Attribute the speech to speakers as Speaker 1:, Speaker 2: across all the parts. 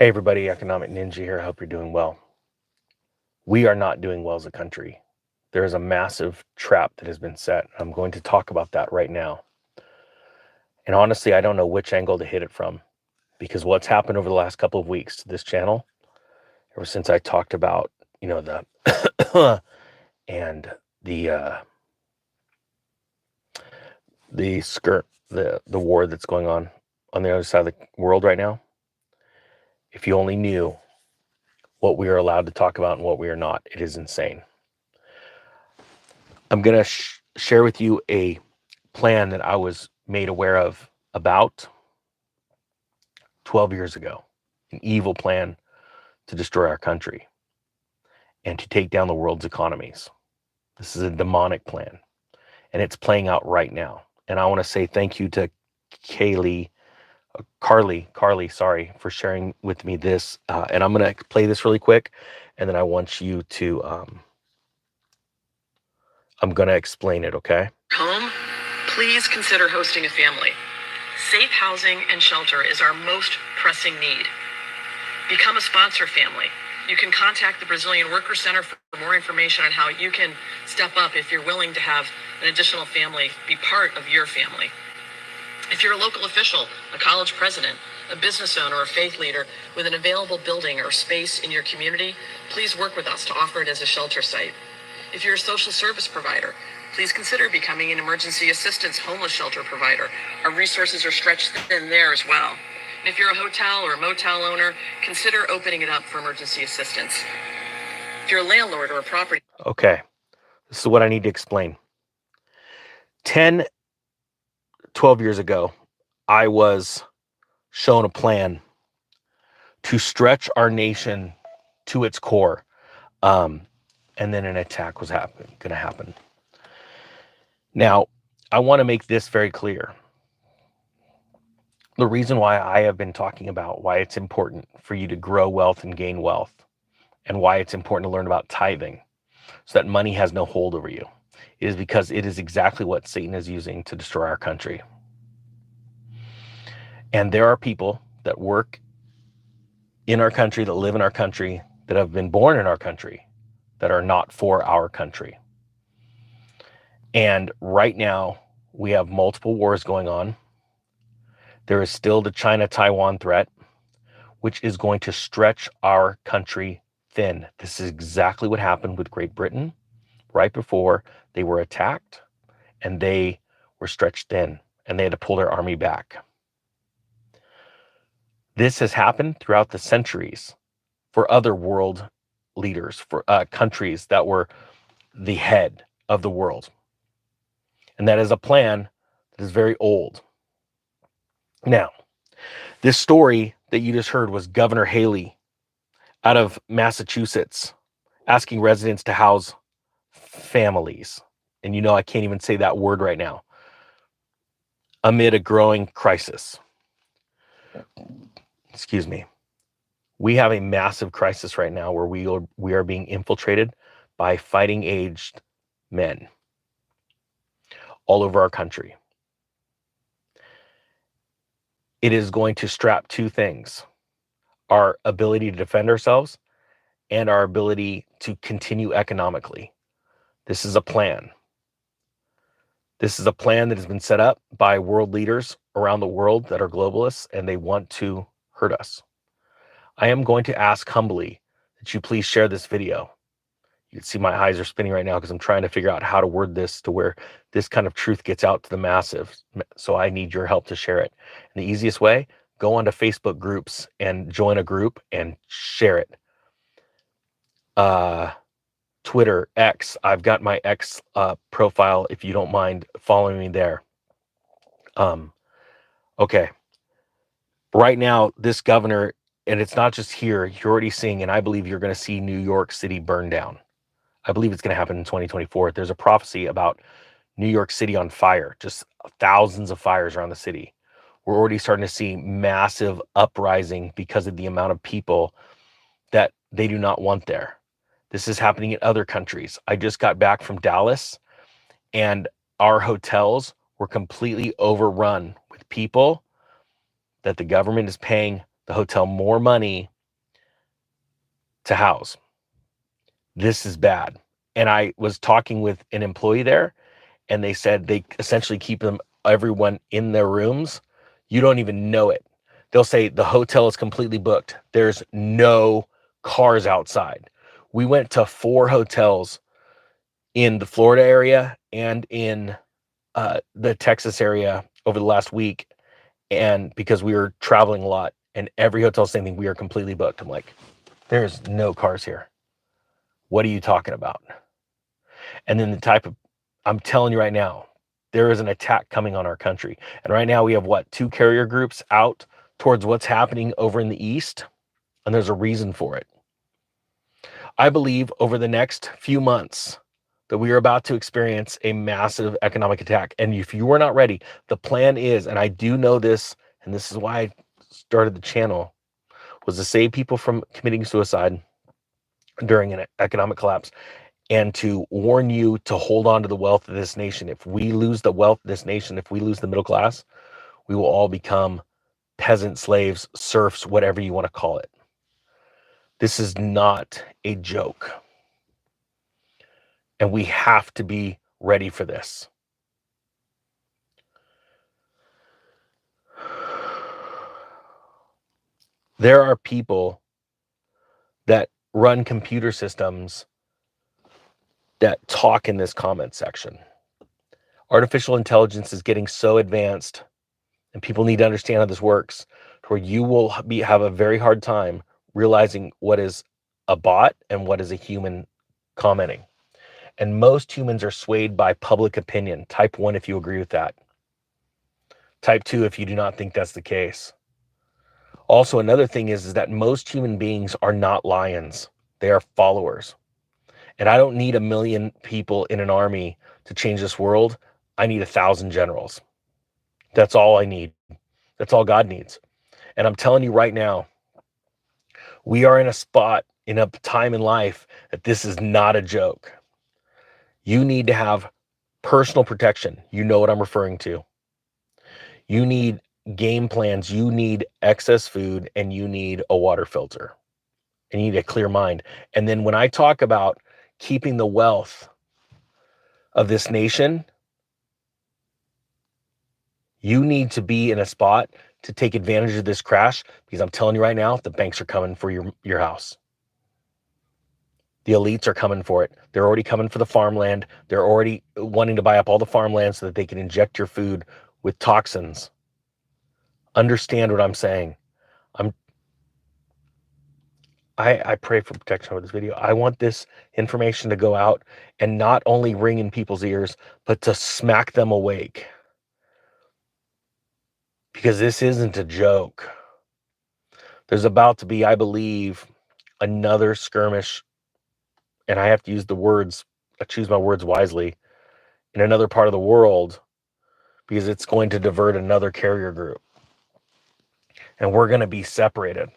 Speaker 1: Hey everybody, Economic Ninja here. I hope you're doing well. We are not doing well as a country. There is a massive trap that has been set. I'm going to talk about that right now. And honestly, I don't know which angle to hit it from because what's happened over the last couple of weeks to this channel, ever since I talked about, the and the skirt, the war that's going on the other side of the world right now. If you only knew what we are allowed to talk about and what we are not, it is insane. I'm going to share with you a plan that I was made aware of about 12 years ago, an evil plan to destroy our country and to take down the world's economies. This is a demonic plan, and it's playing out right now. And I want to say thank you to Carly, sorry, for sharing with me this. And I'm going to play this really quick, and then I want you to, I'm going to explain it, okay?
Speaker 2: Home, please consider hosting a family. Safe housing and shelter is our most pressing need. Become a sponsor family. You can contact the Brazilian Worker Center for more information on how you can step up if you're willing to have an additional family be part of your family. If you're a local official, a college president, a business owner, or a faith leader with an available building or space in your community, please work with us to offer it as a shelter site. If you're a social service provider, please consider becoming an emergency assistance homeless shelter provider. Our resources are stretched thin there as well. And if you're a hotel or a motel owner, consider opening it up for emergency assistance. If you're a landlord or a property...
Speaker 1: Okay, this is what I need to explain. 12 years ago, I was shown a plan to stretch our nation to its core. And then an attack was going to happen. Now, I want to make this very clear. The reason why I have been talking about why it's important for you to grow wealth and gain wealth, and why it's important to learn about tithing so that money has no hold over you, is because it is exactly what Satan is using to destroy our country. And there are people that work in our country, that live in our country, that have been born in our country, that are not for our country. And right now, we have multiple wars going on. There is still the China-Taiwan threat, which is going to stretch our country thin. This is exactly what happened with Great Britain right before they were attacked, and they were stretched thin, and they had to pull their army back. This has happened throughout the centuries for other world leaders, for countries that were the head of the world. And that is a plan that is very old. Now, this story that you just heard was Governor Haley out of Massachusetts asking residents to house families. And you know, I can't even say that word right now. Amid a growing crisis. Excuse me. We have a massive crisis right now where we are being infiltrated by fighting-aged men all over our country. It is going to strap two things: our ability to defend ourselves and our ability to continue economically. This is a plan. This is a plan that has been set up by world leaders around the world that are globalists, and they want to hurt us. I am going to ask humbly that you please share this video. You can see my eyes are spinning right now because I'm trying to figure out how to word this to where this kind of truth gets out to the masses. So I need your help to share it. And the easiest way, go onto Facebook groups and join a group and share it. Twitter, X, I've got my X profile if you don't mind following me there. Okay. Right now, this governor, and it's not just here, you're already seeing, and I believe you're going to see New York City burn down. I believe it's going to happen in 2024. There's a prophecy about New York City on fire, just thousands of fires around the city. We're already starting to see massive uprising because of the amount of people that they do not want there. This is happening in other countries. I just got back from Dallas, and our hotels were completely overrun with people that the government is paying the hotel more money to house. This is bad. And I was talking with an employee there, and they said they essentially keep everyone in their rooms. You don't even know it. They'll say the hotel is completely booked. There's no cars outside. We went to 4 hotels in the Florida area and in the Texas area over the last week, and because we were traveling a lot, and every hotel same thing, we are completely booked. I'm like, there's no cars here. What are you talking about? And then I'm telling you right now, there is an attack coming on our country. And right now we have 2 carrier groups out towards what's happening over in the East. And there's a reason for it. I believe over the next few months that we are about to experience a massive economic attack. And if you are not ready, the plan is, and I do know this, and this is why I started the channel, was to save people from committing suicide during an economic collapse, and to warn you to hold on to the wealth of this nation. If we lose the wealth of this nation, if we lose the middle class, we will all become peasant slaves, serfs, whatever you want to call it. This is not a joke. And we have to be ready for this. There are people that run computer systems that talk in this comment section. Artificial intelligence is getting so advanced, and people need to understand how this works, to where you will have a very hard time realizing what is a bot and what is a human commenting. And most humans are swayed by public opinion. Type 1 if you agree with that. Type 2 if you do not think that's the case. Also, another thing is that most human beings are not lions. They are followers. And I don't need 1 million people in an army to change this world. I need 1,000 generals. That's all I need. That's all God needs. And I'm telling you right now, we are in a spot, in a time in life, that this is not a joke. You need to have personal protection. You know what I'm referring to. You need game plans. You need excess food, and you need a water filter. And you need a clear mind. And then when I talk about keeping the wealth of this nation, you need to be in a spot to take advantage of this crash, because I'm telling you right now, the banks are coming for your house. The elites are coming for it. They're already coming for the farmland. They're already wanting to buy up all the farmland so that they can inject your food with toxins. Understand what I'm saying. I pray for protection over this video. I want this information to go out and not only ring in people's ears, but to smack them awake. Because this isn't a joke. There's about to be, I believe, another skirmish, and I have to use the words, I choose my words wisely, in another part of the world, because it's going to divert another carrier group. And we're going to be separated.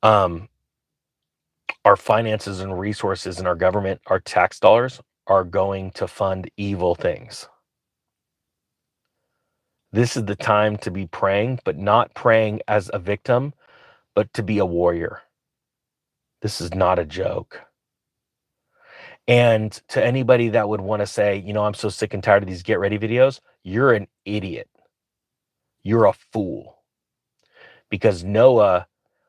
Speaker 1: Our finances and resources in our government, our tax dollars, are going to fund evil things. This is the time to be praying, but not praying as a victim, but to be a warrior. This is not a joke. And to anybody that would want to say, I'm so sick and tired of these get ready videos, you're an idiot. You're a fool. Because Noah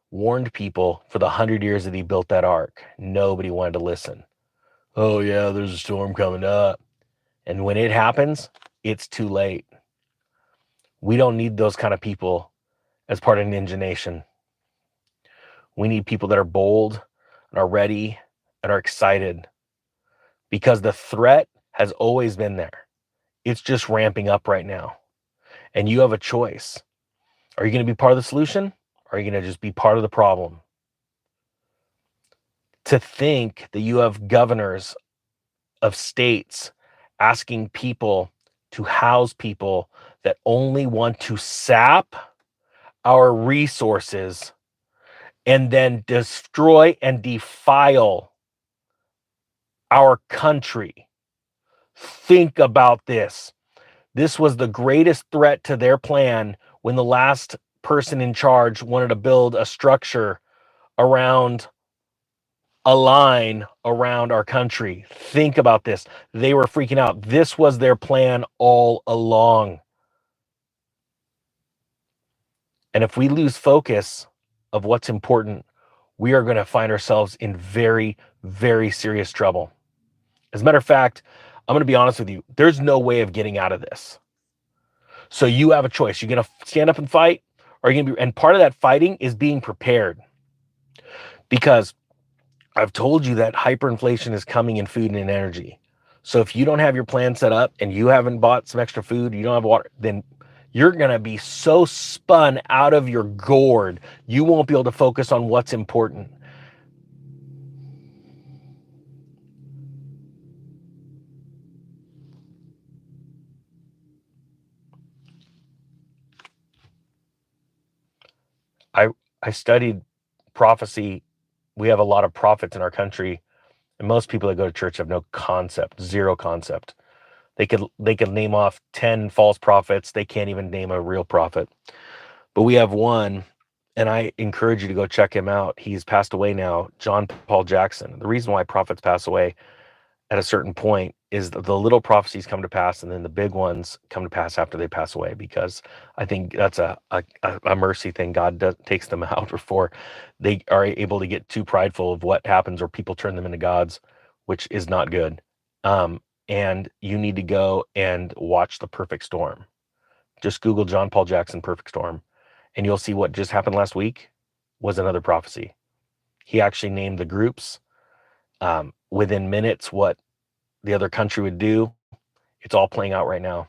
Speaker 1: warned people for the 100 years that he built that ark. Nobody wanted to listen. Oh yeah, there's a storm coming up. And when it happens, it's too late. We don't need those kind of people as part of Ninja Nation. We need people that are bold and are ready and are excited, because the threat has always been there. It's just ramping up right now. And you have a choice. Are you going to be part of the solution? Or are you going to just be part of the problem? To think that you have governors of states asking people to house people that only want to sap our resources and then destroy and defile our country. Think about this. This was the greatest threat to their plan when the last person in charge wanted to build a structure around a line around our country. Think about this. They were freaking out. This was their plan all along. And if we lose focus of what's important, we are going to find ourselves in very, very serious trouble. As a matter of fact, I'm going to be honest with you. There's no way of getting out of this. So you have a choice. You're going to stand up and fight, or you're going to be, and part of that fighting is being prepared. Because I've told you that hyperinflation is coming in food and in energy. So if you don't have your plan set up and you haven't bought some extra food, you don't have water, then you're going to be so spun out of your gourd, you won't be able to focus on what's important. I studied prophecy. We have a lot of prophets in our country, and most people that go to church have no concept, zero concept. They could name off 10 false prophets. They can't even name a real prophet. But we have one, and I encourage you to go check him out. He's passed away now, John Paul Jackson. The reason why prophets pass away at a certain point is the little prophecies come to pass, and then the big ones come to pass after they pass away, because I think that's a mercy thing. God takes them out before they are able to get too prideful of what happens, or people turn them into gods, which is not good. And you need to go and watch The Perfect Storm. Just Google John Paul Jackson Perfect Storm, and you'll see what just happened last week was another prophecy. He actually named the groups within minutes what the other country would do. It's all playing out right now.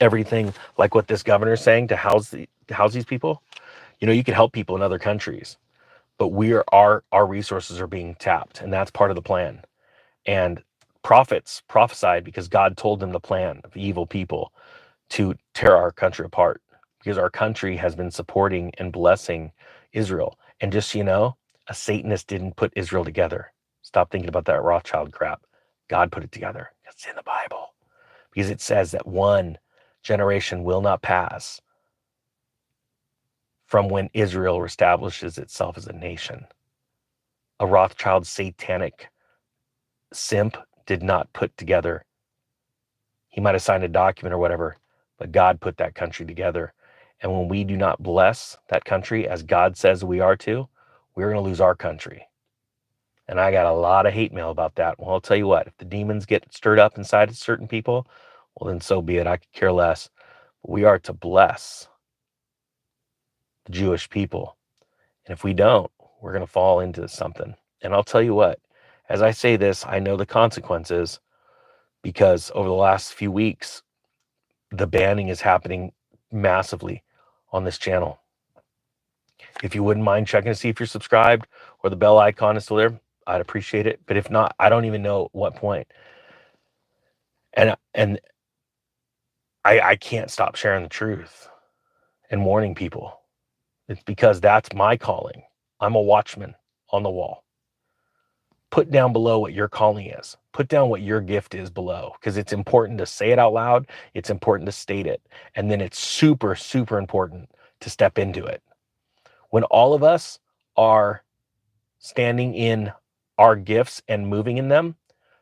Speaker 1: Everything like what this governor is saying to house these people. You can help people in other countries, but our resources are being tapped, and that's part of the plan. And prophets prophesied because God told them the plan of evil people to tear our country apart, because our country has been supporting and blessing Israel. And just so you know, a Satanist didn't put Israel together. Stop thinking about that Rothschild crap. God put it together. It's in the Bible, because it says that one generation will not pass from when Israel establishes itself as a nation. A Rothschild satanic simp did not put together. He might have signed a document or whatever, but God put that country together. And when we do not bless that country as God says we are to, we're going to lose our country. And I got a lot of hate mail about that. Well, I'll tell you what, if the demons get stirred up inside of certain people, well, then so be it. I could care less. We are to bless the Jewish people. And if we don't, we're going to fall into something. And I'll tell you what, as I say this, I know the consequences, because over the last few weeks, the banning is happening massively on this channel. If you wouldn't mind checking to see if you're subscribed or the bell icon is still there, I'd appreciate it. But if not, I don't even know at what point. And I can't stop sharing the truth and warning people. It's because that's my calling. I'm a watchman on the wall. Put down below what your calling is. Put down what your gift is below, because it's important to say it out loud. It's important to state it. And then it's super, super important to step into it. When all of us are standing in our gifts and moving in them,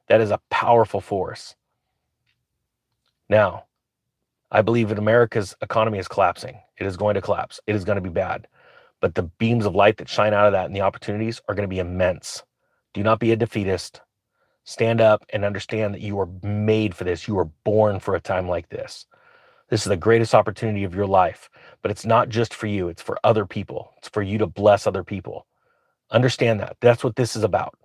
Speaker 1: that is a powerful force. Now, I believe that America's economy is collapsing. It is going to collapse. It is going to be bad. But the beams of light that shine out of that and the opportunities are going to be immense. Do not be a defeatist. Stand up and understand that you were made for this. You were born for a time like this. This is the greatest opportunity of your life. But it's not just for you. It's for other people. It's for you to bless other people. Understand that. That's what this is about.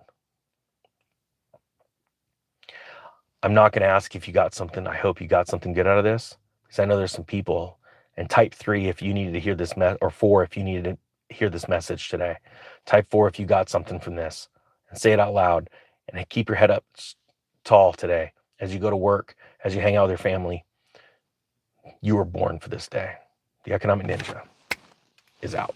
Speaker 1: I'm not going to ask if you got something. I hope you got something good out of this, because I know there's some people. And type 3 if you needed to hear this, or 4 if you needed to hear this message today. Type 4 if you got something from this, and say it out loud. And keep your head up tall today as you go to work, as you hang out with your family. You were born for this day. The Economic Ninja is out.